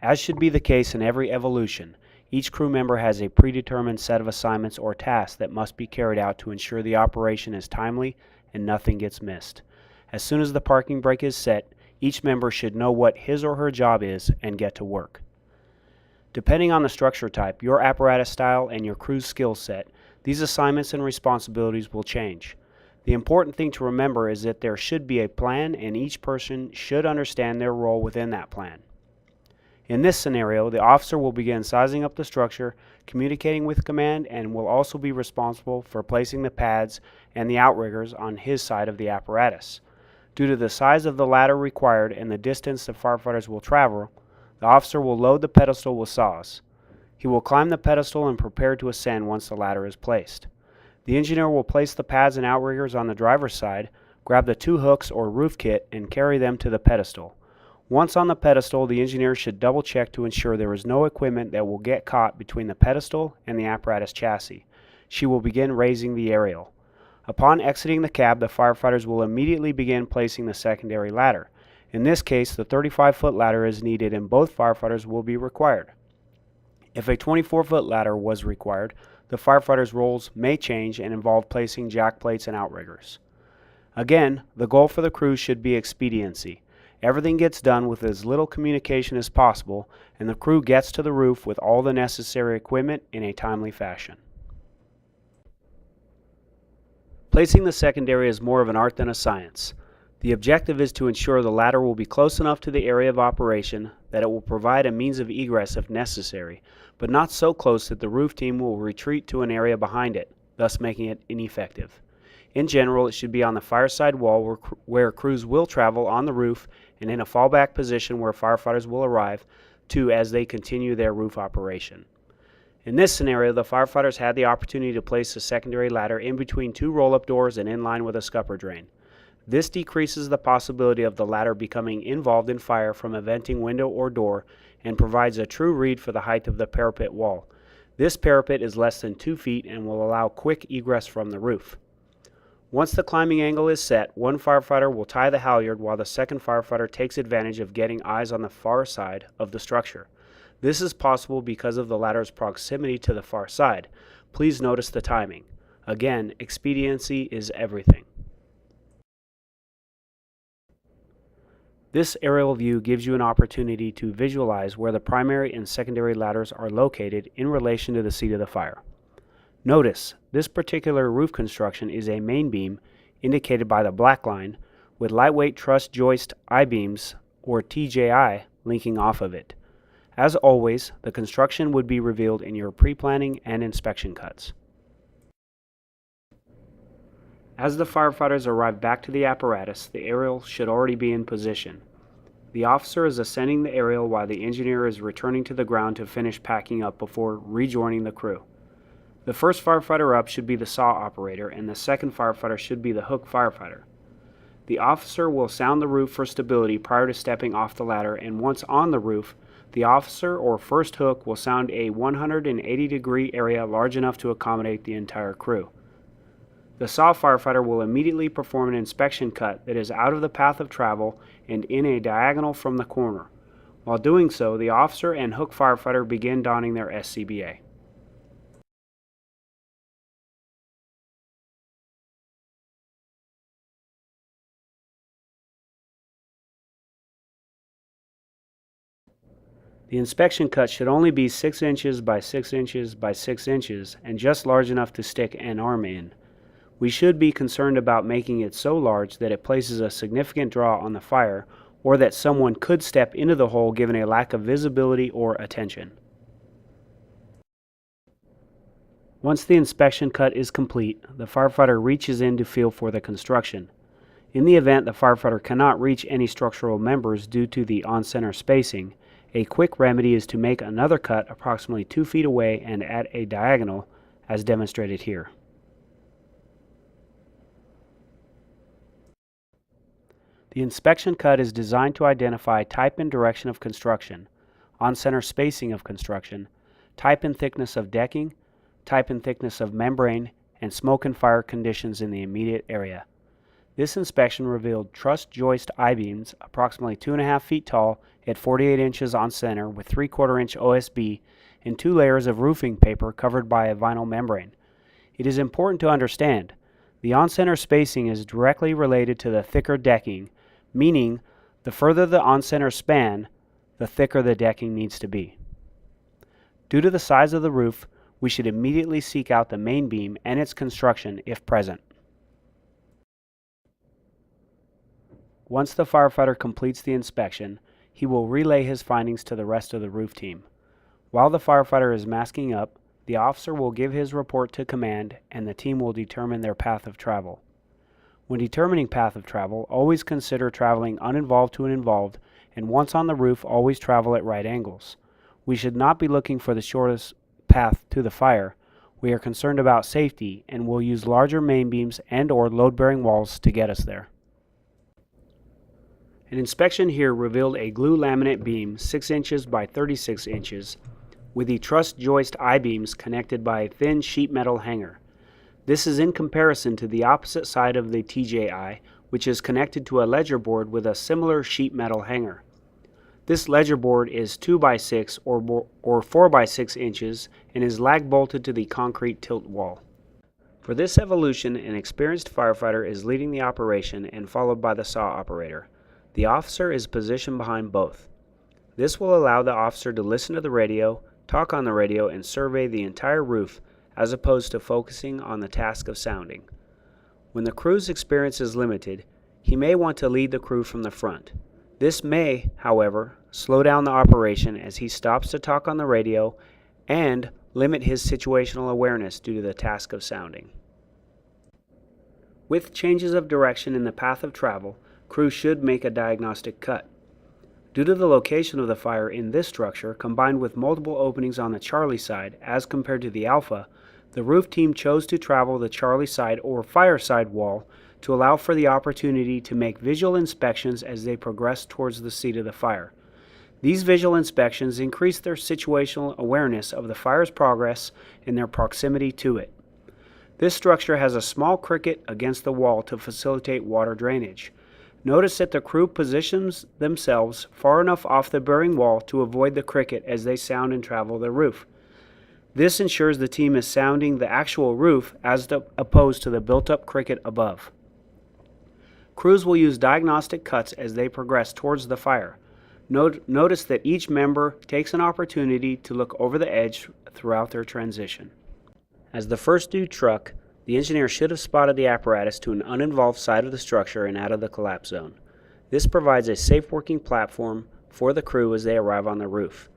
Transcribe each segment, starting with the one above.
As should be the case in every evolution, each crew member has a predetermined set of assignments or tasks that must be carried out to ensure the operation is timely and nothing gets missed. As soon as the parking brake is set, each member should know what his or her job is and get to work. Depending on the structure type, your apparatus style, and your crew's skill set, these assignments and responsibilities will change. The important thing to remember is that there should be a plan and each person should understand their role within that plan. In this scenario, the officer will begin sizing up the structure, communicating with command, and will also be responsible for placing the pads and the outriggers on his side of the apparatus. Due to the size of the ladder required and the distance the firefighters will travel, the officer will load the pedestal with saws. He will climb the pedestal and prepare to ascend once the ladder is placed. The engineer will place the pads and outriggers on the driver's side, grab the 2 hooks or roof kit, and carry them to the pedestal. Once on the pedestal, the engineer should double check to ensure there is no equipment that will get caught between the pedestal and the apparatus chassis. She will begin raising the aerial. Upon exiting the cab, the firefighters will immediately begin placing the secondary ladder. In this case, the 35-foot ladder is needed and both firefighters will be required. If a 24-foot ladder was required, the firefighters' roles may change and involve placing jack plates and outriggers. Again, the goal for the crew should be expediency. Everything gets done with as little communication as possible, and the crew gets to the roof with all the necessary equipment in a timely fashion. Placing the secondary is more of an art than a science. The objective is to ensure the ladder will be close enough to the area of operation that it will provide a means of egress if necessary, but not so close that the roof team will retreat to an area behind it, thus making it ineffective. In general, it should be on the fireside wall where crews will travel on the roof and in a fallback position where firefighters will arrive to as they continue their roof operation. In this scenario, the firefighters had the opportunity to place a secondary ladder in between 2 roll-up doors and in line with a scupper drain. This decreases the possibility of the ladder becoming involved in fire from a venting window or door and provides a true read for the height of the parapet wall. This parapet is less than 2 feet and will allow quick egress from the roof. Once the climbing angle is set, one firefighter will tie the halyard while the second firefighter takes advantage of getting eyes on the far side of the structure. This is possible because of the ladder's proximity to the far side. Please notice the timing. Again, expediency is everything. This aerial view gives you an opportunity to visualize where the primary and secondary ladders are located in relation to the seat of the fire. Notice, this particular roof construction is a main beam indicated by the black line with lightweight truss joist I-beams or TJI linking off of it. As always, the construction would be revealed in your pre-planning and inspection cuts. As the firefighters arrive back to the apparatus, the aerial should already be in position. The officer is ascending the aerial while the engineer is returning to the ground to finish packing up before rejoining the crew. The first firefighter up should be the saw operator, and the second firefighter should be the hook firefighter. The officer will sound the roof for stability prior to stepping off the ladder, and once on the roof, the officer or first hook will sound a 180-degree area large enough to accommodate the entire crew. The saw firefighter will immediately perform an inspection cut that is out of the path of travel and in a diagonal from the corner. While doing so, the officer and hook firefighter begin donning their SCBA. The inspection cut should only be 6 inches by 6 inches by 6 inches and just large enough to stick an arm in. We should be concerned about making it so large that it places a significant draw on the fire or that someone could step into the hole given a lack of visibility or attention. Once the inspection cut is complete, the firefighter reaches in to feel for the construction. In the event the firefighter cannot reach any structural members due to the on-center spacing, a quick remedy is to make another cut approximately 2 feet away and at a diagonal, as demonstrated here. The inspection cut is designed to identify type and direction of construction, on-center spacing of construction, type and thickness of decking, type and thickness of membrane, and smoke and fire conditions in the immediate area. This inspection revealed truss joist I-beams approximately 2.5 feet tall at 48 inches on center with 3/4 inch OSB and 2 layers of roofing paper covered by a vinyl membrane. It is important to understand the on-center spacing is directly related to the thicker decking, meaning the further the on-center span, the thicker the decking needs to be. Due to the size of the roof, we should immediately seek out the main beam and its construction if present. Once the firefighter completes the inspection, he will relay his findings to the rest of the roof team. While the firefighter is masking up, the officer will give his report to command and the team will determine their path of travel. When determining path of travel, always consider traveling uninvolved to an involved, and once on the roof, always travel at right angles. We should not be looking for the shortest path to the fire. We are concerned about safety and will use larger main beams and/or load-bearing walls to get us there. An inspection here revealed a glue laminate beam 6 inches by 36 inches with the truss joist I-beams connected by a thin sheet metal hanger. This is in comparison to the opposite side of the TJI, which is connected to a ledger board with a similar sheet metal hanger. This ledger board is 2 by 6 or 4 by 6 inches and is lag bolted to the concrete tilt wall. For this evolution, an experienced firefighter is leading the operation and followed by the saw operator. The officer is positioned behind both. This will allow the officer to listen to the radio, talk on the radio, and survey the entire roof as opposed to focusing on the task of sounding. When the crew's experience is limited, he may want to lead the crew from the front. This may, however, slow down the operation as he stops to talk on the radio and limit his situational awareness due to the task of sounding. With changes of direction in the path of travel, crew should make a diagnostic cut. Due to the location of the fire in this structure, combined with multiple openings on the Charlie side as compared to the Alpha, the roof team chose to travel the Charlie side or fire side wall to allow for the opportunity to make visual inspections as they progress towards the seat of the fire. These visual inspections increase their situational awareness of the fire's progress and their proximity to it. This structure has a small cricket against the wall to facilitate water drainage. Notice that the crew positions themselves far enough off the bearing wall to avoid the cricket as they sound and travel the roof. This ensures the team is sounding the actual roof as opposed to the built-up cricket above. Crews will use diagnostic cuts as they progress towards the fire. Notice that each member takes an opportunity to look over the edge throughout their transition. As the first due truck, the engineer should have spotted the apparatus to an uninvolved side of the structure and out of the collapse zone. This provides a safe working platform for the crew as they arrive on the roof.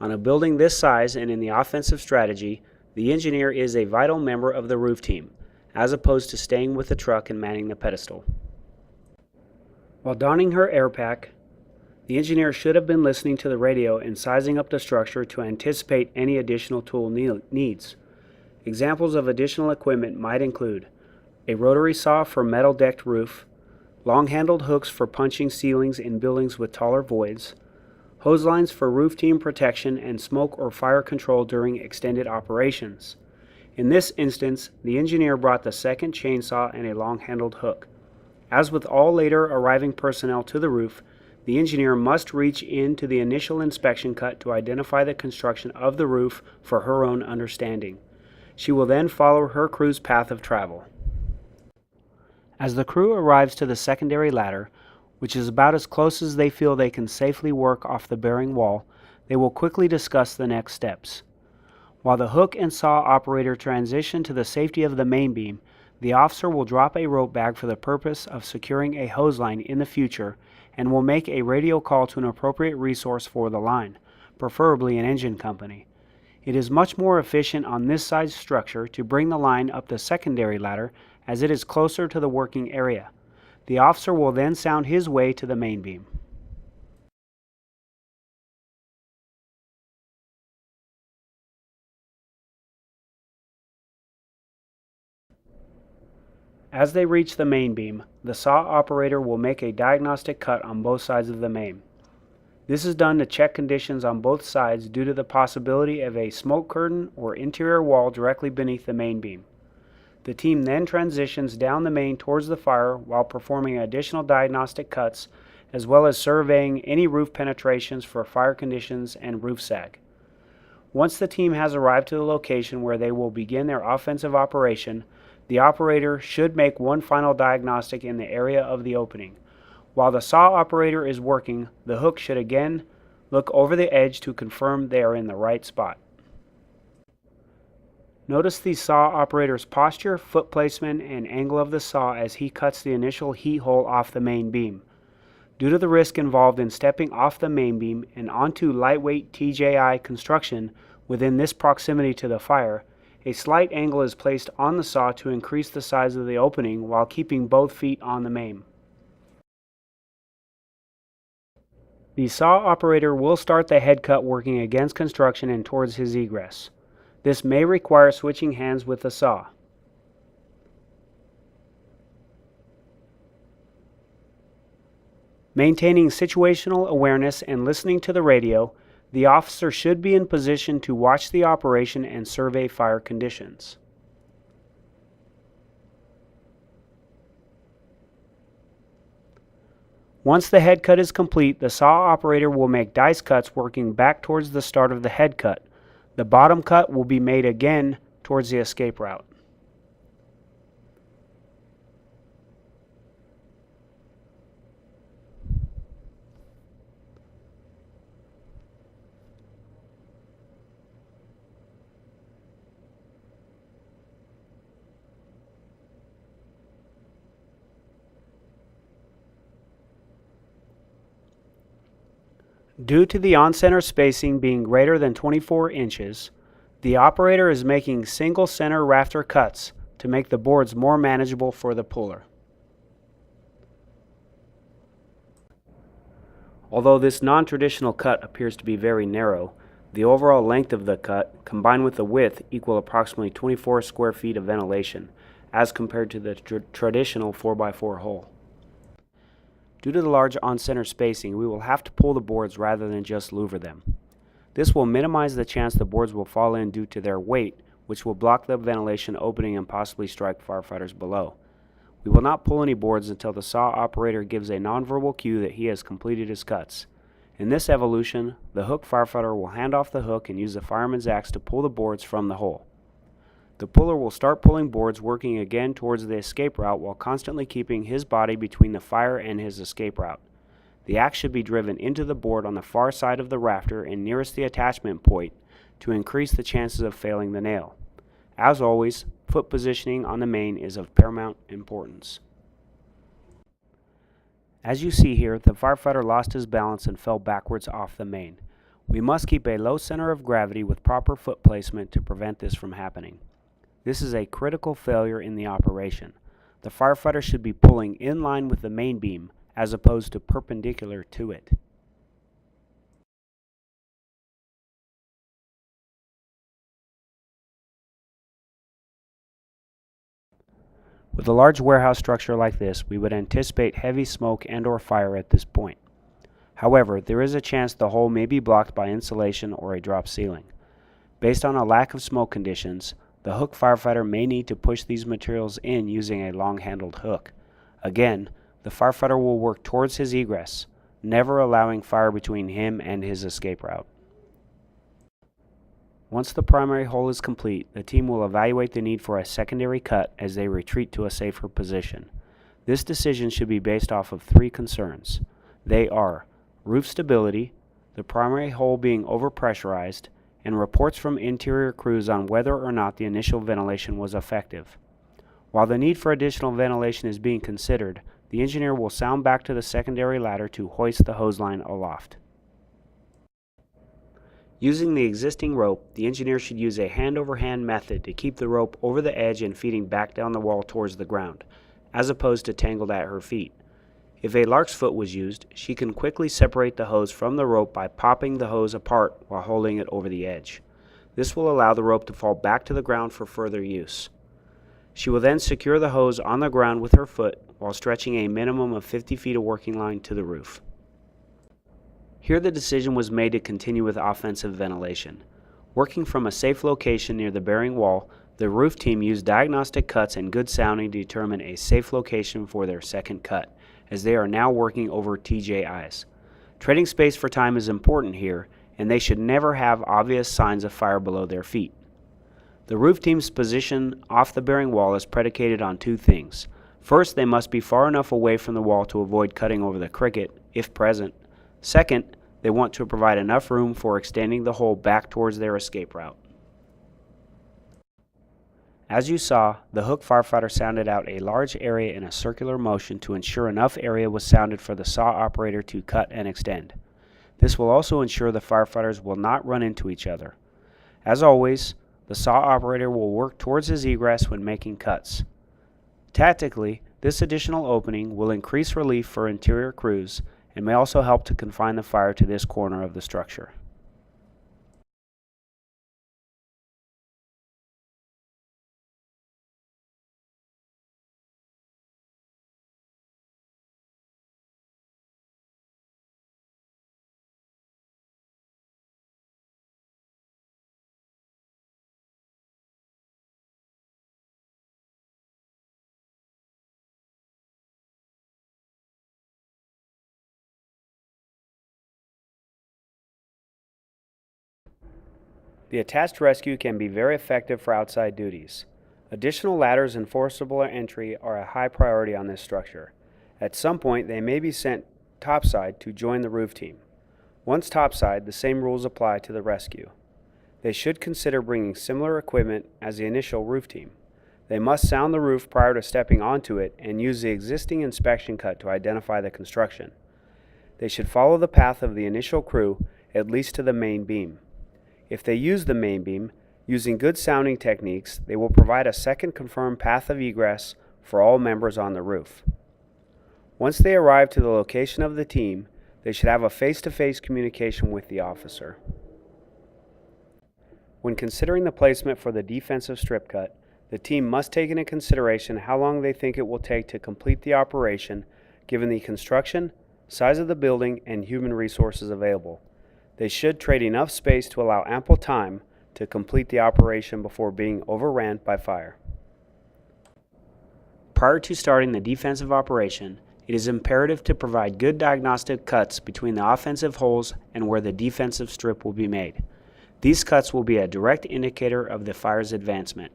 On a building this size and in the offensive strategy, the engineer is a vital member of the roof team, as opposed to staying with the truck and manning the pedestal. While donning her air pack, the engineer should have been listening to the radio and sizing up the structure to anticipate any additional tool needs. Examples of additional equipment might include a rotary saw for metal decked roof, long-handled hooks for punching ceilings in buildings with taller voids, hose lines for roof team protection and smoke or fire control during extended operations. In this instance, the engineer brought the second chainsaw and a long-handled hook. As with all later arriving personnel to the roof, the engineer must reach into the initial inspection cut to identify the construction of the roof for her own understanding. She will then follow her crew's path of travel. As the crew arrives to the secondary ladder, which is about as close as they feel they can safely work off the bearing wall, they will quickly discuss the next steps. While the hook and saw operator transition to the safety of the main beam, the officer will drop a rope bag for the purpose of securing a hose line in the future and will make a radio call to an appropriate resource for the line, preferably an engine company. It is much more efficient on this size structure to bring the line up the secondary ladder as it is closer to the working area. The officer will then sound his way to the main beam. As they reach the main beam, the saw operator will make a diagnostic cut on both sides of the main. This is done to check conditions on both sides due to the possibility of a smoke curtain or interior wall directly beneath the main beam. The team then transitions down the main towards the fire while performing additional diagnostic cuts as well as surveying any roof penetrations for fire conditions and roof sag. Once the team has arrived to the location where they will begin their offensive operation, the operator should make one final diagnostic in the area of the opening. While the saw operator is working, the hook should again look over the edge to confirm they are in the right spot. Notice the saw operator's posture, foot placement, and angle of the saw as he cuts the initial heat hole off the main beam. Due to the risk involved in stepping off the main beam and onto lightweight TJI construction within this proximity to the fire, a slight angle is placed on the saw to increase the size of the opening while keeping both feet on the main. The saw operator will start the head cut working against construction and towards his egress. This may require switching hands with the saw. Maintaining situational awareness and listening to the radio, the officer should be in position to watch the operation and survey fire conditions. Once the head cut is complete, the saw operator will make dice cuts working back towards the start of the head cut. The bottom cut will be made again towards the escape route. Due to the on-center spacing being greater than 24 inches, the operator is making single center rafter cuts to make the boards more manageable for the puller. Although this non-traditional cut appears to be very narrow, the overall length of the cut, combined with the width, equal approximately 24 square feet of ventilation, as compared to the traditional 4x4 hole. Due to the large on-center spacing, we will have to pull the boards rather than just louver them. This will minimize the chance the boards will fall in due to their weight, which will block the ventilation opening and possibly strike firefighters below. We will not pull any boards until the saw operator gives a nonverbal cue that he has completed his cuts. In this evolution, the hook firefighter will hand off the hook and use the fireman's axe to pull the boards from the hole. The puller will start pulling boards working again towards the escape route while constantly keeping his body between the fire and his escape route. The axe should be driven into the board on the far side of the rafter and nearest the attachment point to increase the chances of failing the nail. As always, foot positioning on the main is of paramount importance. As you see here, the firefighter lost his balance and fell backwards off the main. We must keep a low center of gravity with proper foot placement to prevent this from happening. This is a critical failure in the operation. The firefighter should be pulling in line with the main beam as opposed to perpendicular to it. With a large warehouse structure like this, we would anticipate heavy smoke and/or fire at this point. However, there is a chance the hole may be blocked by insulation or a drop ceiling. Based on a lack of smoke conditions, the hook firefighter may need to push these materials in using a long-handled hook. Again, the firefighter will work towards his egress, never allowing fire between him and his escape route. Once the primary hole is complete, the team will evaluate the need for a secondary cut as they retreat to a safer position. This decision should be based off of three concerns. They are roof stability, the primary hole being overpressurized, and reports from interior crews on whether or not the initial ventilation was effective. While the need for additional ventilation is being considered, the engineer will sound back to the secondary ladder to hoist the hose line aloft. Using the existing rope, the engineer should use a hand-over-hand method to keep the rope over the edge and feeding back down the wall towards the ground, as opposed to tangled at her feet. If a lark's foot was used, she can quickly separate the hose from the rope by popping the hose apart while holding it over the edge. This will allow the rope to fall back to the ground for further use. She will then secure the hose on the ground with her foot while stretching a minimum of 50 feet of working line to the roof. Here the decision was made to continue with offensive ventilation. Working from a safe location near the bearing wall, The roof team used diagnostic cuts and good sounding to determine a safe location for their second cut, as they are now working over TJIs. Trading space for time is important here, and they should never have obvious signs of fire below their feet. The roof team's position off the bearing wall is predicated on two things. First, they must be far enough away from the wall to avoid cutting over the cricket, if present. Second, they want to provide enough room for extending the hole back towards their escape route. As you saw, the hook firefighter sounded out a large area in a circular motion to ensure enough area was sounded for the saw operator to cut and extend. This will also ensure the firefighters will not run into each other. As always, the saw operator will work towards his egress when making cuts. Tactically, this additional opening will increase relief for interior crews and may also help to confine the fire to this corner of the structure. The attached rescue can be very effective for outside duties. Additional ladders and forcible entry are a high priority on this structure. At some point, they may be sent topside to join the roof team. Once topside, the same rules apply to the rescue. They should consider bringing similar equipment as the initial roof team. They must sound the roof prior to stepping onto it and use the existing inspection cut to identify the construction. They should follow the path of the initial crew, at least to the main beam. If they use the main beam, using good sounding techniques, they will provide a second confirmed path of egress for all members on the roof. Once they arrive to the location of the team, they should have a face-to-face communication with the officer. When considering the placement for the defensive strip cut, the team must take into consideration how long they think it will take to complete the operation given the construction, size of the building, and human resources available. They should trade enough space to allow ample time to complete the operation before being overran by fire. Prior to starting the defensive operation, it is imperative to provide good diagnostic cuts between the offensive holes and where the defensive strip will be made. These cuts will be a direct indicator of the fire's advancement.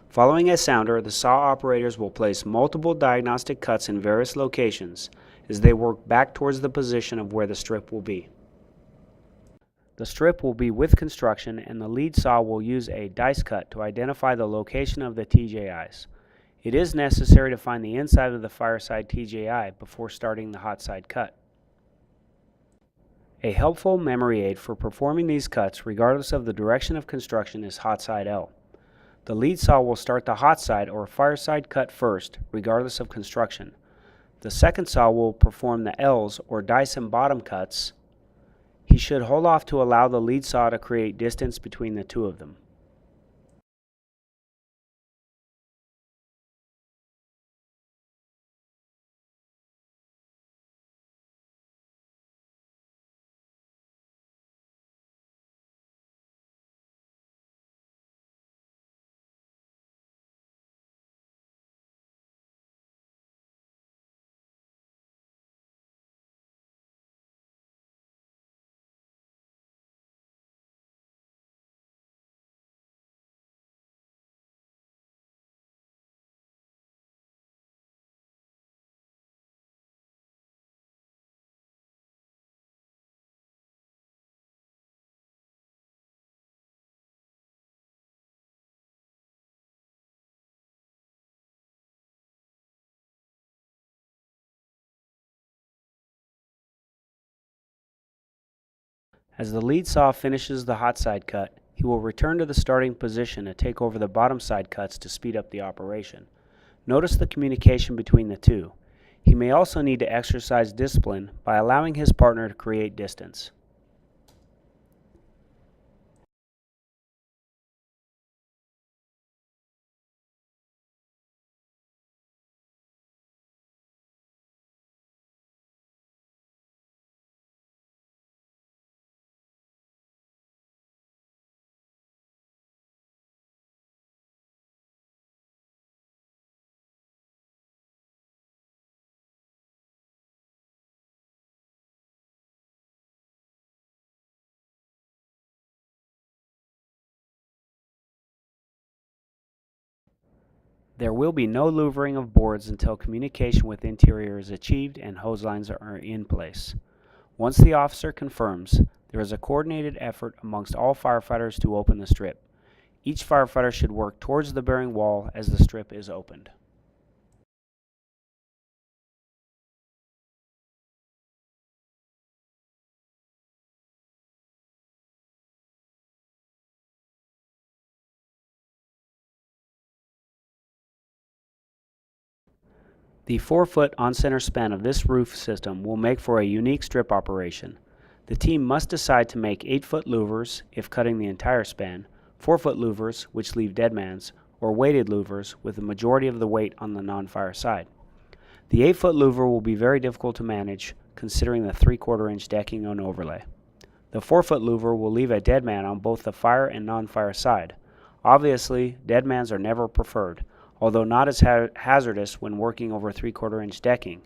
Following a sounder, the saw operators will place multiple diagnostic cuts in various locations as they work back towards the position of where the strip will be. The strip will be with construction, and the lead saw will use a dice cut to identify the location of the TJIs. It is necessary to find the inside of the fireside TJI before starting the hot side cut. A helpful memory aid for performing these cuts regardless of the direction of construction is hot side L. The lead saw will start the hot side or fireside cut first, regardless of construction. The second saw will perform the L's or dice and bottom cuts. He should hold off to allow the lead saw to create distance between the two of them. As the lead saw finishes the hot side cut, he will return to the starting position to take over the bottom side cuts to speed up the operation. Notice the communication between the two. He may also need to exercise discipline by allowing his partner to create distance. There will be no louvering of boards until communication with interior is achieved and hose lines are in place. Once the officer confirms, there is a coordinated effort amongst all firefighters to open the strip. Each firefighter should work towards the bearing wall as the strip is opened. The 4-foot on-center span of this roof system will make for a unique strip operation. The team must decide to make 8-foot louvers if cutting the entire span, 4-foot louvers which leave deadmans, or weighted louvers with the majority of the weight on the non-fire side. The 8-foot louver will be very difficult to manage considering the 3/4 inch decking on overlay. The 4-foot louver will leave a deadman on both the fire and non-fire side. Obviously, deadmans are never preferred, although not as hazardous when working over 3/4 inch decking.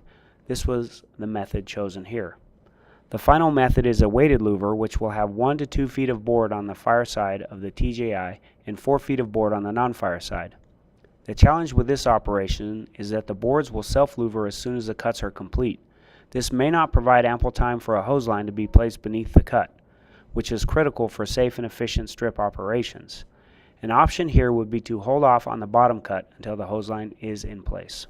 This was the method chosen here. The final method is a weighted louver, which will have 1 to 2 feet of board on the fire side of the TJI and 4 feet of board on the non-fire side. The challenge with this operation is that the boards will self-louver as soon as the cuts are complete. This may not provide ample time for a hose line to be placed beneath the cut, which is critical for safe and efficient strip operations. An option here would be to hold off on the bottom cut until the hose line is in place.